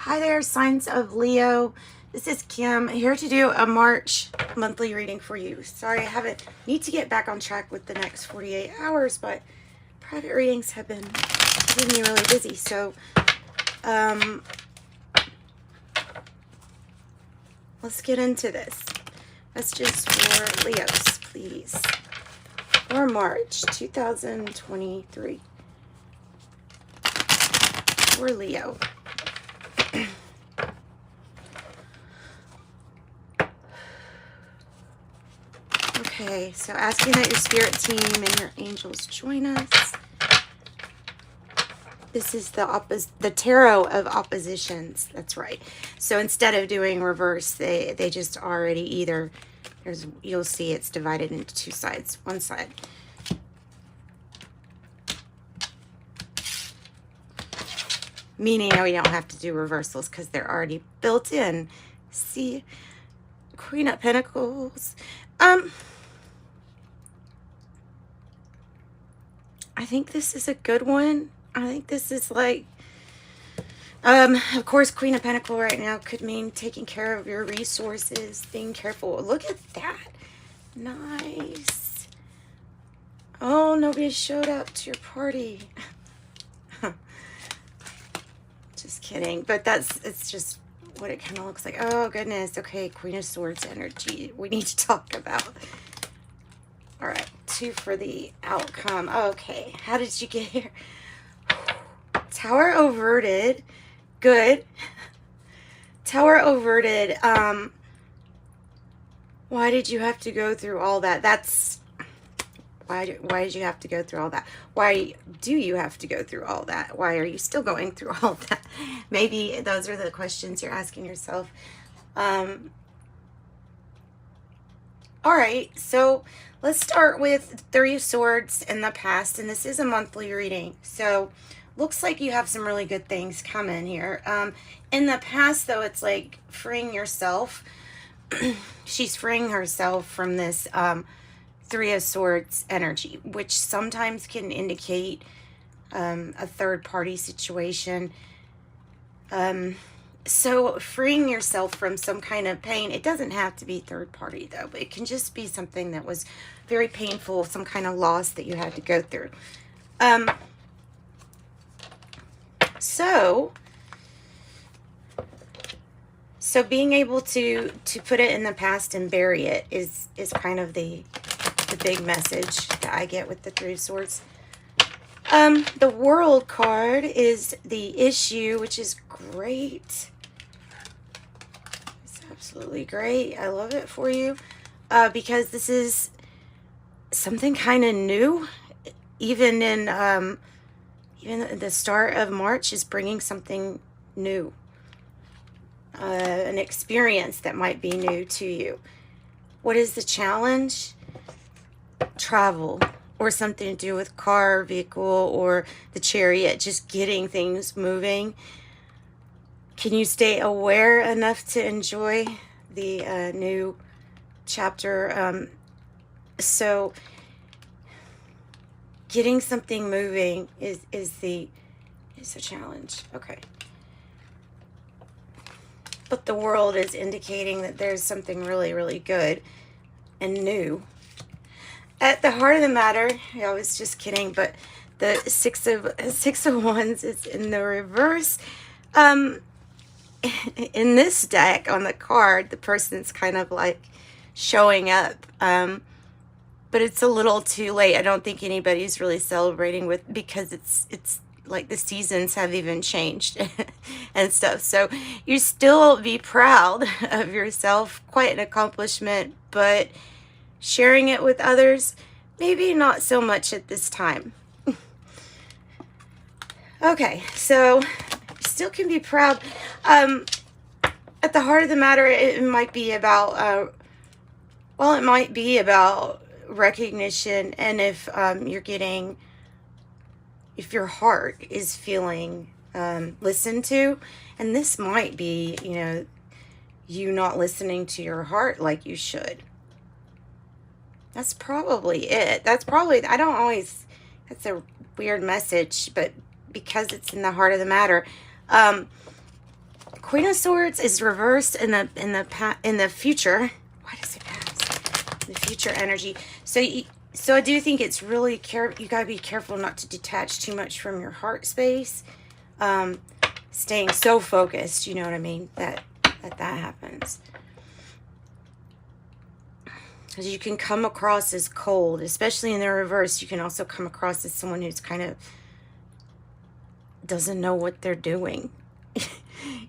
Hi there, signs of Leo. This is Kim, here to do a March monthly reading for you. Sorry, I need to get back on track with the next 48 hours, but private readings have been keeping me really busy. So, let's get into this. Messages for Leos, please. For March 2023. For Leo. Okay, so asking that your spirit team and your angels join us. This is the tarot of oppositions. That's right. So instead of doing reverse, they just already either, you'll see it's divided into two sides. One side. Meaning we don't have to do reversals because they're already built in. See, Queen of Pentacles. I think this is a good one. I think this is like, of course, Queen of Pentacles right now could mean taking care of your resources, being careful. Look at that. Nice. Oh, nobody showed up to your party. Just kidding. But it's just what it kind of looks like. Oh, goodness. Okay, Queen of Swords energy we need to talk about. All right, 2 for the outcome. Okay, how did you get here? Tower averted. Good. Tower averted. Why did you have to go through all that? Why did you have to go through all that? Why do you have to go through all that? Why are you still going through all that? Maybe those are the questions you're asking yourself. All right, so let's start with 3 of Swords in the past, and this is a monthly reading. So looks like you have some really good things coming here. In the past, though, it's like freeing yourself. She's freeing herself from this 3 of Swords energy, which sometimes can indicate a third-party situation. So freeing yourself from some kind of pain, it doesn't have to be third party though, but it can just be something that was very painful, some kind of loss that you had to go through. So being able to put it in the past and bury it is kind of the big message that I get with the 3 of Swords. The World card is the issue, which is great. It's absolutely great. I love it for you because this is something kind of new. Even the start of March is bringing something new, an experience that might be new to you. What is the challenge? Travel. Or something to do with car, vehicle, or the Chariot, just getting things moving. Can you stay aware enough to enjoy the new chapter? So getting something moving is a challenge. Okay. But the World is indicating that there's something really, really good and new. At the heart of the matter, I was just kidding, but the 6 of Wands is in the reverse. In this deck, on the card, the person's kind of like showing up, but it's a little too late. I don't think anybody's really celebrating because it's like the seasons have even changed and stuff. So you still be proud of yourself, quite an accomplishment, but sharing it with others, maybe not so much at this time. Okay, so still can be proud. At the heart of the matter, it might be about, it might be about recognition, and if if your heart is feeling listened to, and this might be, you not listening to your heart like you should. That's probably it. That's a weird message, but because it's in the heart of the matter. Queen of Swords is reversed in the future. Why does it pass? The future energy. So I do think it's really you gotta be careful not to detach too much from your heart space. Staying so focused, you know what I mean, that happens. Because you can come across as cold, especially in the reverse. You can also come across as someone who's kind of doesn't know what they're doing.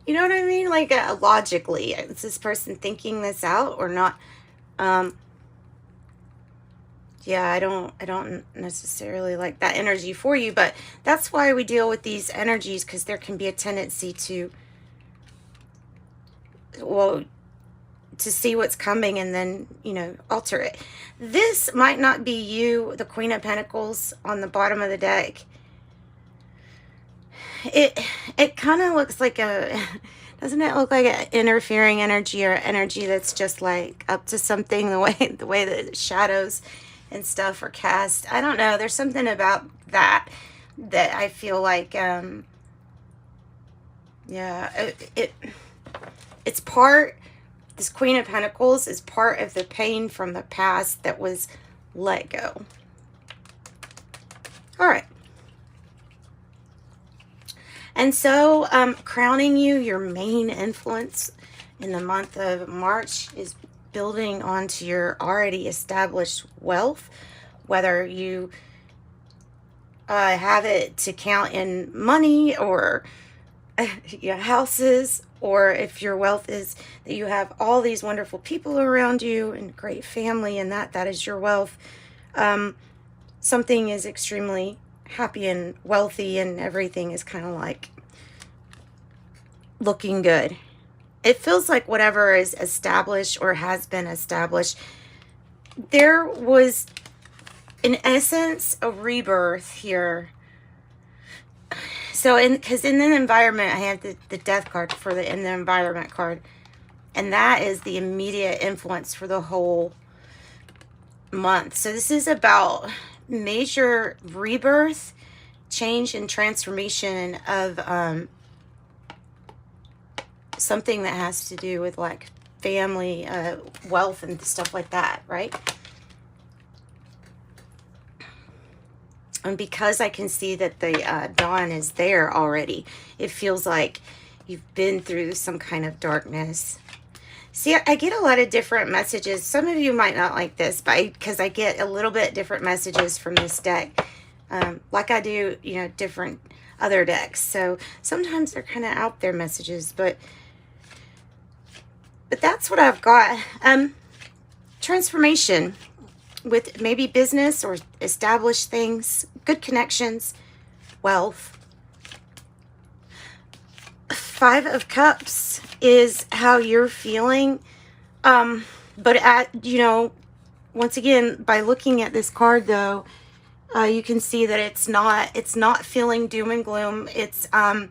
You know what I mean? Like, logically, is this person thinking this out or not? Yeah, I don't necessarily like that energy for you, but that's why we deal with these energies, because there can be a tendency to, well, to see what's coming and then, you know, alter it. This might not be you, the Queen of Pentacles on the bottom of the deck. It kind of looks like doesn't it look like an interfering energy, or energy that's just like up to something, the way the shadows and stuff are cast? I don't know. There's something about that I feel like, yeah, it's part, this Queen of Pentacles is part of the pain from the past that was let go. All right. And so, crowning you, your main influence in the month of March is building onto your already established wealth, whether you have it to count in money or your houses, or if your wealth is that you have all these wonderful people around you and great family, and that is your wealth. Something is extremely happy and wealthy, and everything is kind of like looking good. It feels like whatever is established or has been established, there was, in essence, a rebirth here. So, because in the environment, I have the death card for in the environment card, and that is the immediate influence for the whole month. So this is about major rebirth, change, and transformation of something that has to do with like family, wealth, and stuff like that, right? And because I can see that the dawn is there already, it feels like you've been through some kind of darkness. See, I get a lot of different messages. Some of you might not like this, but because I get a little bit different messages from this deck, like I do, you know, different other decks. So sometimes they're kind of out there messages, but that's what I've got. Transformation with maybe business or established things, good connections, wealth. 5 of Cups is how you're feeling. But you know, once again, by looking at this card though, you can see that it's not feeling doom and gloom. It's kind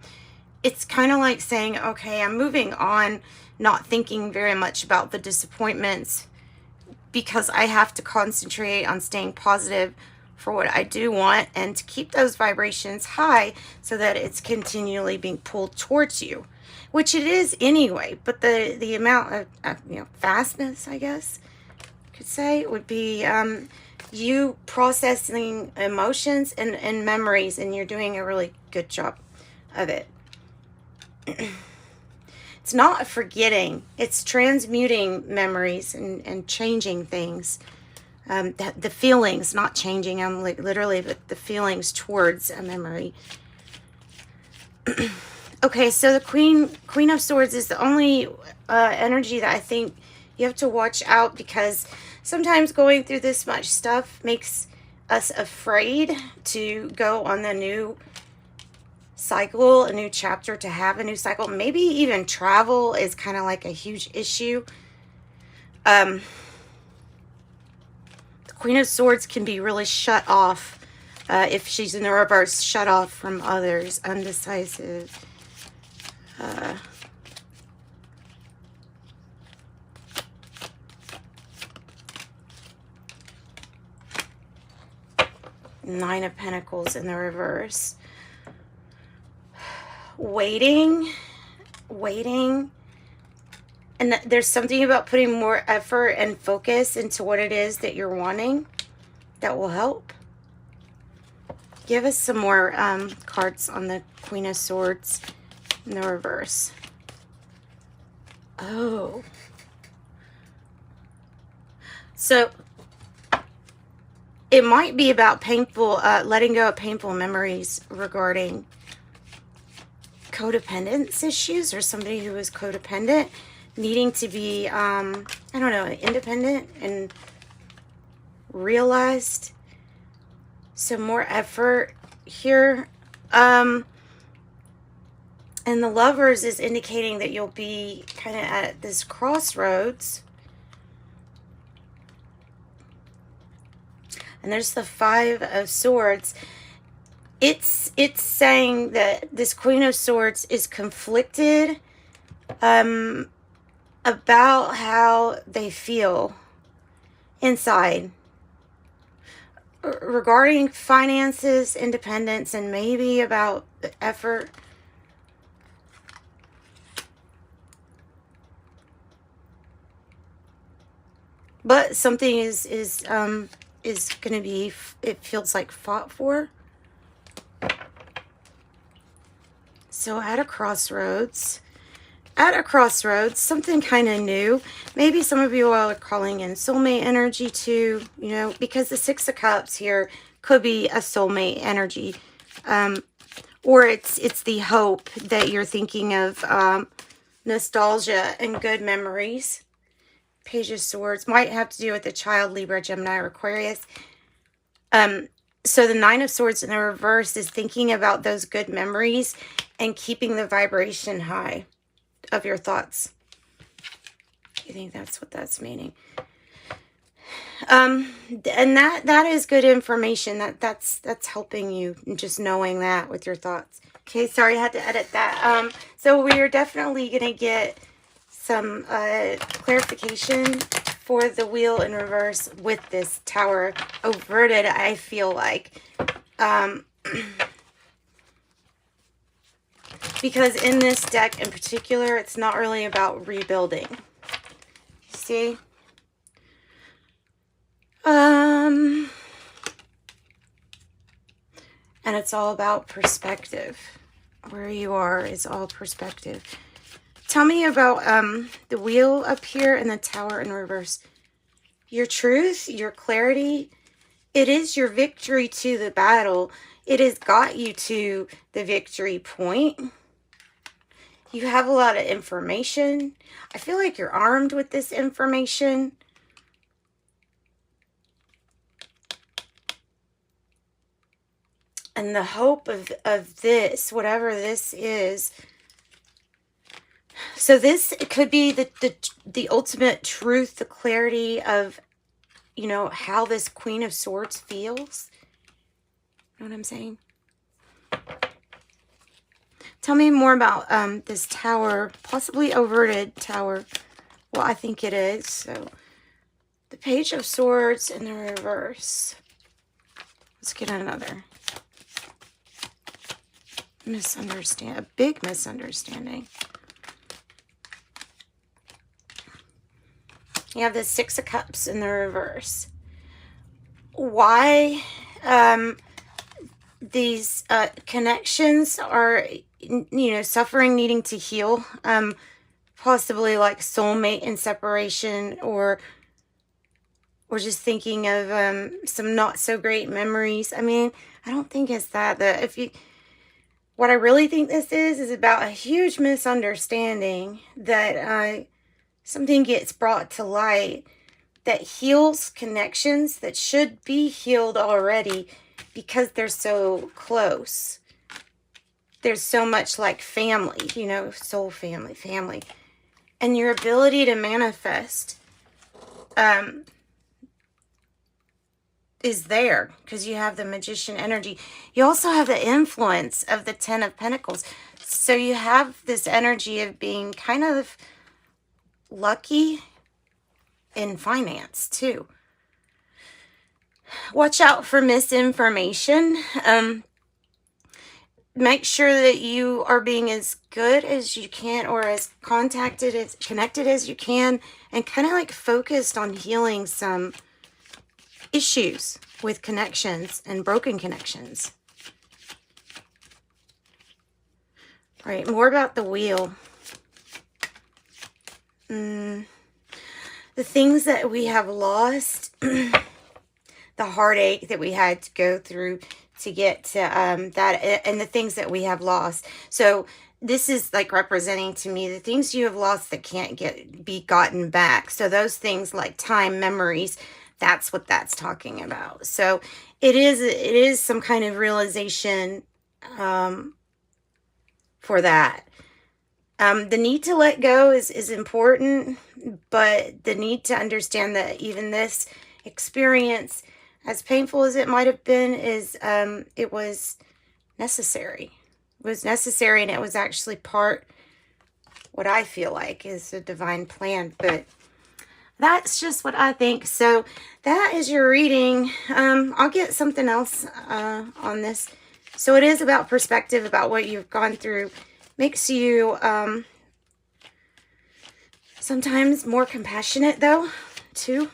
of like saying, okay, I'm moving on, not thinking very much about the disappointments, because I have to concentrate on staying positive for what I do want and to keep those vibrations high so that it's continually being pulled towards you, which it is anyway. But the amount of you know, fastness, I guess you could say, would be you processing emotions and memories, and you're doing a really good job of it. It's not forgetting, it's transmuting memories and changing things. The feelings, not changing them literally, but the feelings towards a memory. Okay, so the Queen of Swords is the only energy that I think you have to watch out, because sometimes going through this much stuff makes us afraid to go on the new cycle, a new chapter, to have a new cycle. Maybe even travel is kind of like a huge issue. The Queen of Swords can be really shut off if she's in the reverse, shut off from others, undecisive. Nine of Pentacles in the reverse. Waiting waiting. And there's something about putting more effort and focus into what it is that you're wanting that will help. Give us some more cards on the Queen of Swords in the reverse. Oh. So it might be about painful, letting go of painful memories regarding codependence issues, or somebody who is codependent needing to be, I don't know, independent and realized. So more effort here. And the Lovers is indicating that you'll be kind of at this crossroads. And there's the Five of Swords. It's saying that this Queen of Swords is conflicted about how they feel inside regarding finances, independence, and maybe about effort. But something is going to be, it feels like, fought for. So at a crossroads, something kind of new. Maybe some of you all are calling in soulmate energy too, you know, because the Six of Cups here could be a soulmate energy. Or it's the hope that you're thinking of, nostalgia and good memories. Page of Swords might have to do with the child, Libra, Gemini, or Aquarius. So the Nine of Swords in the reverse is thinking about those good memories and keeping the vibration high of your thoughts. I think that's what that's meaning. And that is good information. That's helping you, just knowing that with your thoughts. Okay, sorry, I had to edit that. So we're definitely going to get some clarification for the Wheel in reverse with this Tower overted, I feel like. Because in this deck in particular, it's not really about rebuilding. See? And it's all about perspective. Where you are is all perspective. Tell me about the Wheel up here and the Tower in reverse. Your truth, your clarity, it is your victory to the battle. It has got you to the victory point. You have a lot of information. I feel like you're armed with this information. And the hope of this, whatever this is. So this could be the ultimate truth, the clarity of, you know, how this Queen of Swords feels. You know what I'm saying? Tell me more about this Tower, possibly overted Tower. Well, I think it is. So the Page of Swords in the reverse. Let's get another. A big misunderstanding. You have the Six of Cups in the reverse. Why these connections are, you know, suffering, needing to heal. Possibly like soulmate and separation, or just thinking of some not so great memories. I mean, I don't think it's that. What I really think this is about a huge misunderstanding that something gets brought to light that heals connections that should be healed already because they're so close. There's so much like family, you know, soul family. And your ability to manifest is there because you have the Magician energy. You also have the influence of the Ten of Pentacles. So you have this energy of being kind of lucky in finance too. Watch out for misinformation. make sure that you are being as good as you can, or as connected as you can, and kind of like focused on healing some issues with connections and broken connections. All right, more about the wheel. The things that we have lost, the heartache that we had to go through to get to that, and the things that we have lost. So this is like representing to me the things you have lost that can't be gotten back. So those things like time, memories, that's what that's talking about. So it is some kind of realization for that. The need to let go is important, but the need to understand that even this experience, as painful as it might have been, it was necessary. It was necessary, and it was actually what I feel like is a divine plan. But that's just what I think. So that is your reading. I'll get something else on this. So it is about perspective, about what you've gone through. Makes you sometimes more compassionate, though, too.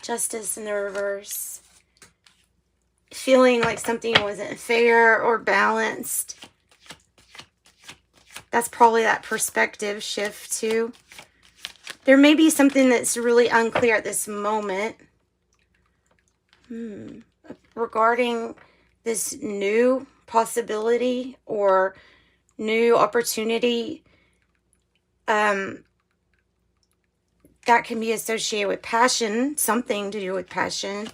Justice in the reverse. Feeling like something wasn't fair or balanced. That's probably that perspective shift, too. There may be something that's really unclear at this moment. Regarding this new possibility or new opportunity that can be associated with passion, something to do with passion.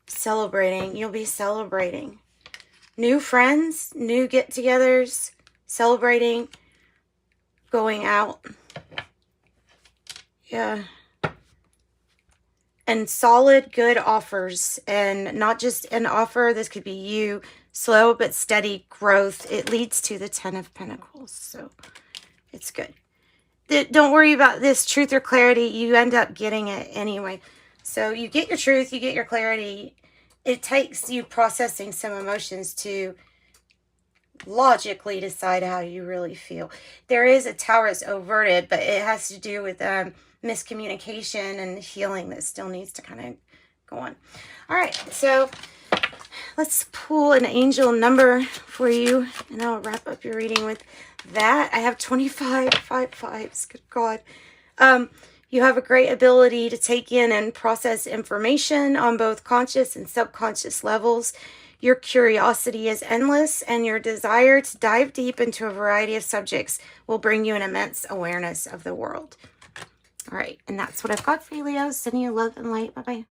Celebrating. You'll be celebrating. New friends, new get-togethers, celebrating, going out. Yeah. And solid, good offers. And not just an offer. This could be you. Slow but steady growth. It leads to the 10 of Pentacles. So it's good. Don't worry about this truth or clarity. You end up getting it anyway. So you get your truth. You get your clarity. It takes you processing some emotions to logically decide how you really feel. There is a tower that's overted, but it has to do with miscommunication and healing that still needs to kind of go on. All right, so let's pull an angel number for you, and I'll wrap up your reading with that. I have 25 5/5s. Good God. You have a great ability to take in and process information on both conscious and subconscious levels. Your curiosity is endless, and your desire to dive deep into a variety of subjects will bring you an immense awareness of the world. All right, and that's what I've got for you, Leo. Sending you love and light. Bye-bye.